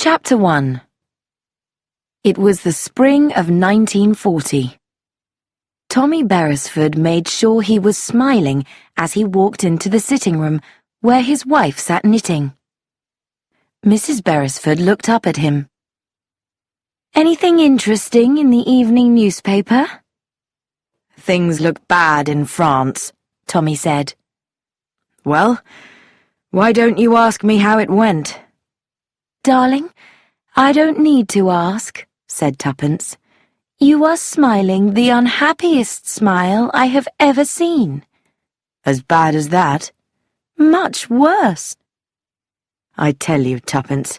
Chapter 1. It was the spring of 1940. Tommy Beresford made sure he was smiling as he walked into the sitting room where his wife sat knitting. Mrs. Beresford looked up at him. "Anything interesting in the evening newspaper?" "Things look bad in France," Tommy said. "Well, why don't you ask me how it went?" "Darling, I don't need to ask," said Tuppence. "You are smiling the unhappiest smile I have ever seen." "As bad as that?" "Much worse." "I tell you, Tuppence,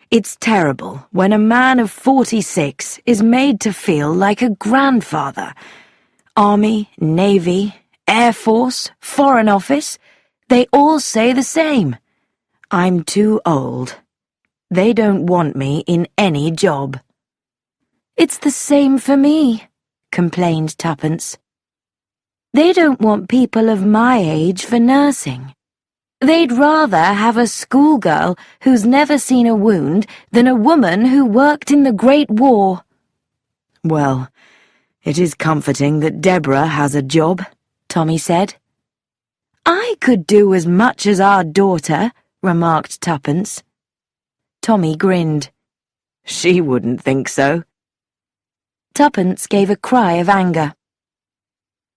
it's terrible when a man of 46 is made to feel like a grandfather. Army, Navy, Air Force, Foreign Office, they all say the same. I'm too old. They don't want me in any job." "It's the same for me," complained Tuppence. "They don't want people of my age for nursing. They'd rather have a schoolgirl who's never seen a wound than a woman who worked in the Great War." "Well, it is comforting that Deborah has a job," Tommy said. "I could do as much as our daughter," remarked Tuppence. Tommy grinned. "She wouldn't think so." Tuppence gave a cry of anger.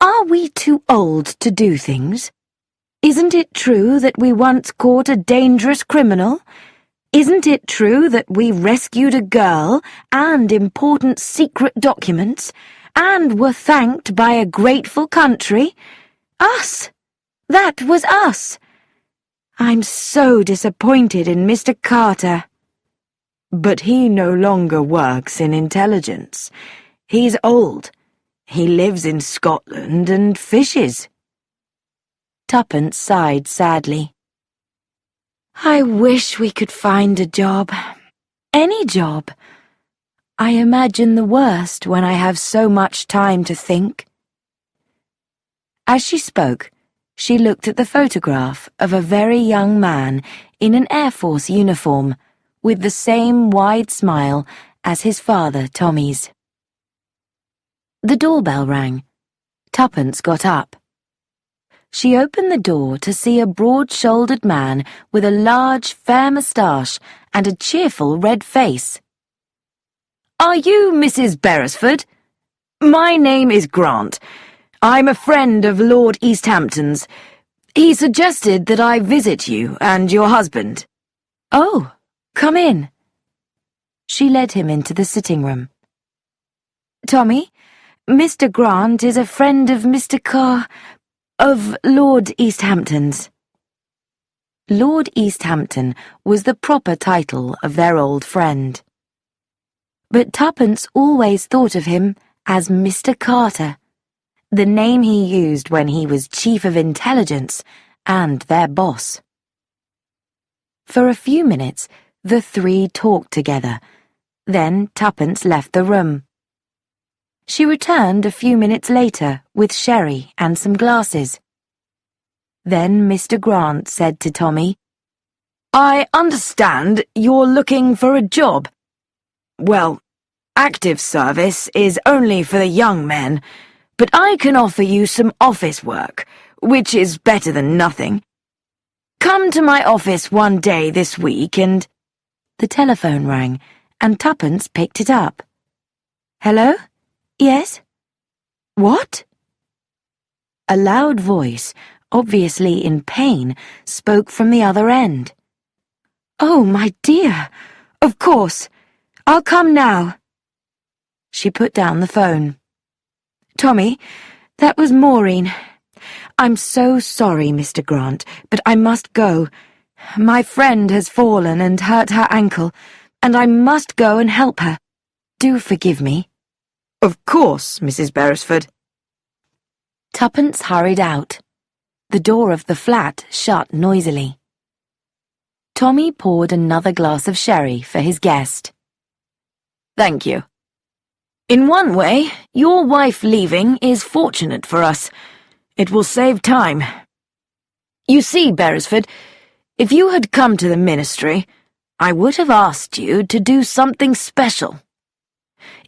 "Are we too old to do things? Isn't it true that we once caught a dangerous criminal? Isn't it true that we rescued a girl and important secret documents, and were thanked by a grateful country? Us! That was us! I'm so disappointed in Mr. Carter." "But he no longer works in intelligence. He's old. He lives in Scotland and fishes." Tuppence sighed sadly. "I wish we could find a job. Any job. I imagine the worst when I have so much time to think." As she spoke, she looked at the photograph of a very young man in an Air Force uniform, with the same wide smile as his father, Tommy's. The doorbell rang. Tuppence got up. She opened the door to see a broad-shouldered man with a large, fair moustache and a cheerful red face. "Are you Mrs. Beresford? My name is Grant. I'm a friend of Lord Easthampton's. He suggested that I visit you and your husband." "Oh, come in." She led him into the sitting room. "Tommy, Mr. Grant is a friend of of Lord Easthampton's." Lord Easthampton was the proper title of their old friend. But Tuppence always thought of him as Mr. Carter, the name he used when he was Chief of Intelligence and their boss. For a few minutes, the three talked together. Then Tuppence left the room. She returned a few minutes later with sherry and some glasses. Then Mr. Grant said to Tommy, "I understand you're looking for a job. Well, active service is only for the young men, but I can offer you some office work, which is better than nothing. Come to my office one day this week and—" The telephone rang, and Tuppence picked it up. "Hello? Yes? What?" A loud voice, obviously in pain, spoke from the other end. "Oh, my dear! Of course. I'll come now." She put down the phone. "Tommy, that was Maureen. I'm so sorry, Mr. Grant, but I must go. My friend has fallen and hurt her ankle, and I must go and help her. Do forgive me." "Of course, Mrs. Beresford." Tuppence hurried out. The door of the flat shut noisily. Tommy poured another glass of sherry for his guest. "Thank you. In one way, your wife leaving is fortunate for us. It will save time. You see, Beresford, if you had come to the ministry, I would have asked you to do something special.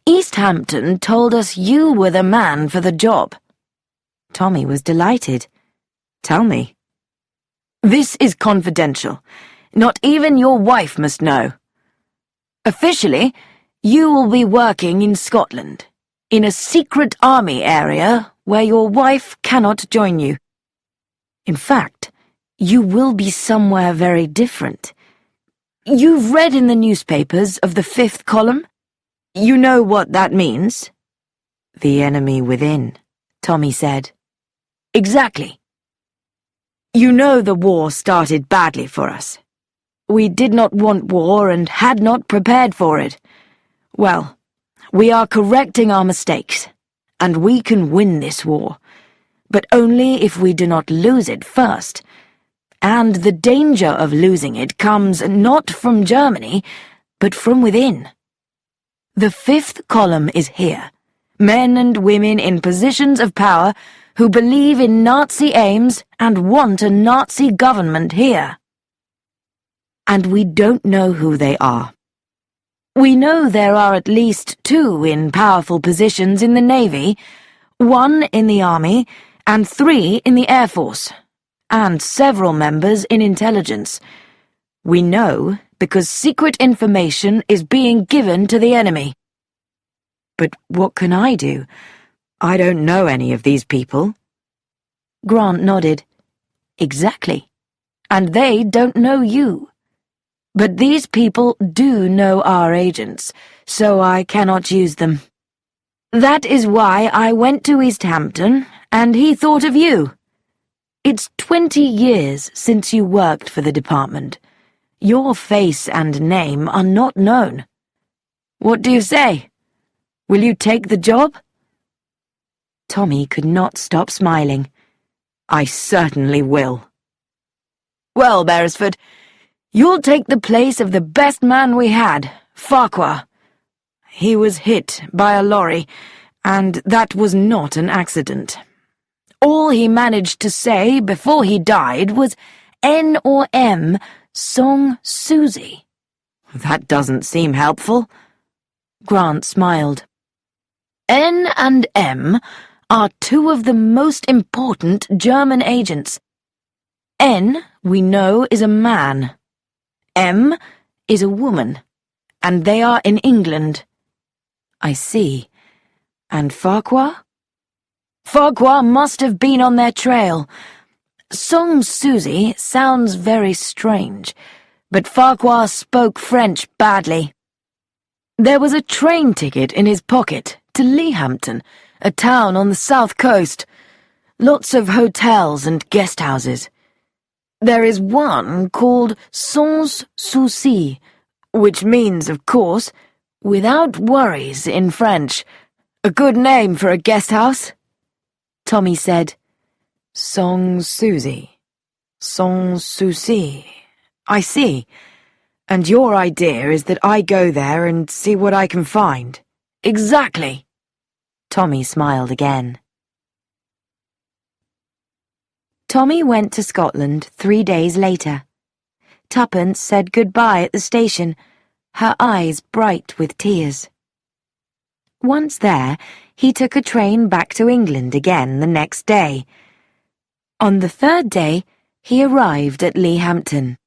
East Hampton told us you were the man for the job." Tommy was delighted. "Tell me." "This is confidential. Not even your wife must know. Officially, you will be working in Scotland, in a secret army area where your wife cannot join you. In fact, you will be somewhere very different. You've read in the newspapers of the fifth column? You know what that means?" "The enemy within," Tommy said. "Exactly. You know the war started badly for us. We did not want war and had not prepared for it. Well, we are correcting our mistakes, and we can win this war, but only if we do not lose it first. And the danger of losing it comes not from Germany, but from within. The fifth column is here, men and women in positions of power who believe in Nazi aims and want a Nazi government here. And we don't know who they are. We know there are at least 2 in powerful positions in the Navy, 1 in the Army, and 3 in the Air Force, and several members in intelligence. We know because secret information is being given to the enemy." "But what can I do? I don't know any of these people." Grant nodded. "Exactly. And they don't know you. But these people do know our agents, so I cannot use them. That is why I went to East Hampton, and he thought of you. It's 20 years since you worked for the department. Your face and name are not known. What do you say? Will you take the job?" Tommy could not stop smiling. "I certainly will." "Well, Beresford, you'll take the place of the best man we had, Farquhar. He was hit by a lorry, and that was not an accident. All he managed to say before he died was N or M, Song Susie." "That doesn't seem helpful." Grant smiled. "N and M are 2 of the most important German agents. N, we know, is a man. M is a woman, and they are in England." "I see. And Farquhar?" "Farquhar must have been on their trail. Song Susie sounds very strange, but Farquhar spoke French badly. There was a train ticket in his pocket to Leehampton, a town on the south coast. Lots of hotels and guest houses. There is one called Sans Souci, which means, of course, without worries in French. A good name for a guest house." Tommy said, "Sans Susie. Sans Souci. I see. And your idea is that I go there and see what I can find." "Exactly." Tommy smiled again. Tommy went to Scotland 3 days later. Tuppence said goodbye at the station, her eyes bright with tears. Once there, he took a train back to England again the next day. On the 3rd day, he arrived at Leehampton.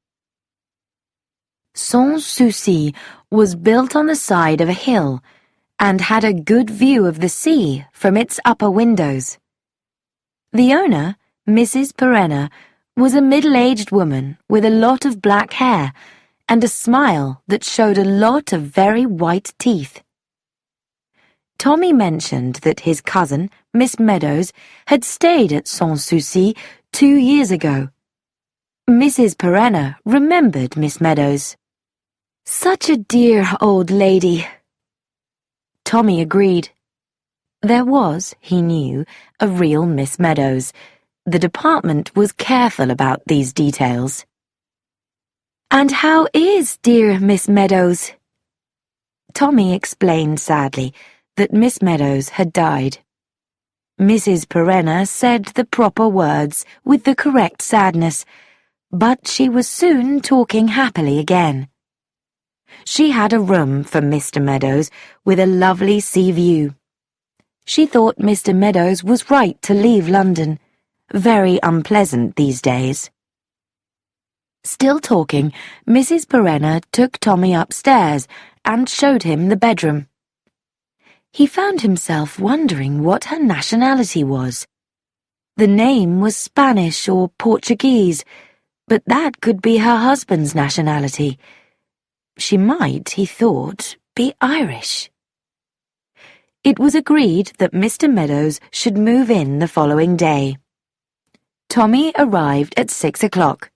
Sans Souci was built on the side of a hill and had a good view of the sea from its upper windows. The owner, Mrs. Perenna, was a middle-aged woman with a lot of black hair and a smile that showed a lot of very white teeth. Tommy mentioned that his cousin, Miss Meadows, had stayed at Sans Souci 2 years ago. Mrs. Perenna remembered Miss Meadows. "Such a dear old lady." Tommy agreed. There was, he knew, a real Miss Meadows. The department was careful about these details. "And how is dear Miss Meadows?" Tommy explained sadly that Miss Meadows had died. Mrs. Perenna said the proper words with the correct sadness, but she was soon talking happily again. She had a room for Mr. Meadows with a lovely sea view. She thought Mr. Meadows was right to leave London, very unpleasant these days. Still talking, Mrs. Perenna took Tommy upstairs and showed him the bedroom. He found himself wondering what her nationality was. The name was Spanish or Portuguese, but that could be her husband's nationality. She might, he thought, be Irish. It was agreed that Mr. Meadows should move in the following day. Tommy arrived at 6 o'clock.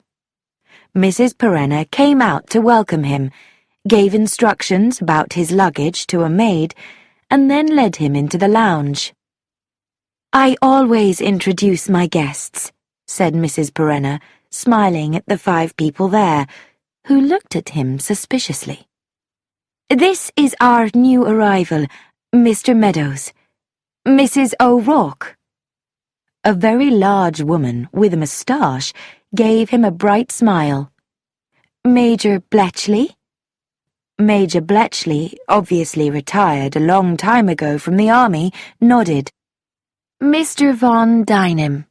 Mrs. Perenna came out to welcome him, gave instructions about his luggage to a maid, and then led him into the lounge. "I always introduce my guests," said Mrs. Perenna, smiling at the 5 people there, who looked at him suspiciously. "This is our new arrival, Mr. Meadows. Mrs. O'Rourke." A very large woman with a moustache gave him a bright smile. "Major Bletchley?" Major Bletchley, obviously retired a long time ago from the army, nodded. "Mr. Von Dynam."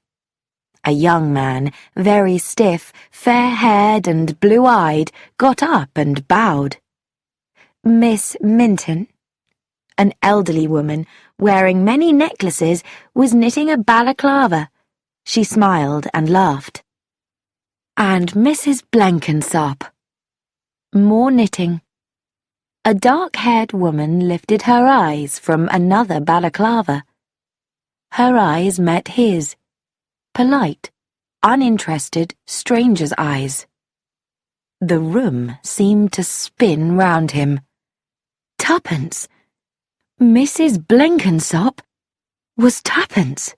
A young man, very stiff, fair-haired and blue-eyed, got up and bowed. "Miss Minton?" An elderly woman, wearing many necklaces, was knitting a balaclava. She smiled and laughed. "And Mrs. Blenkinsop." More knitting. A dark-haired woman lifted her eyes from another balaclava. Her eyes met his. Polite, uninterested, stranger's eyes. The room seemed to spin round him. Tuppence! Mrs. Blenkinsop was tuppence.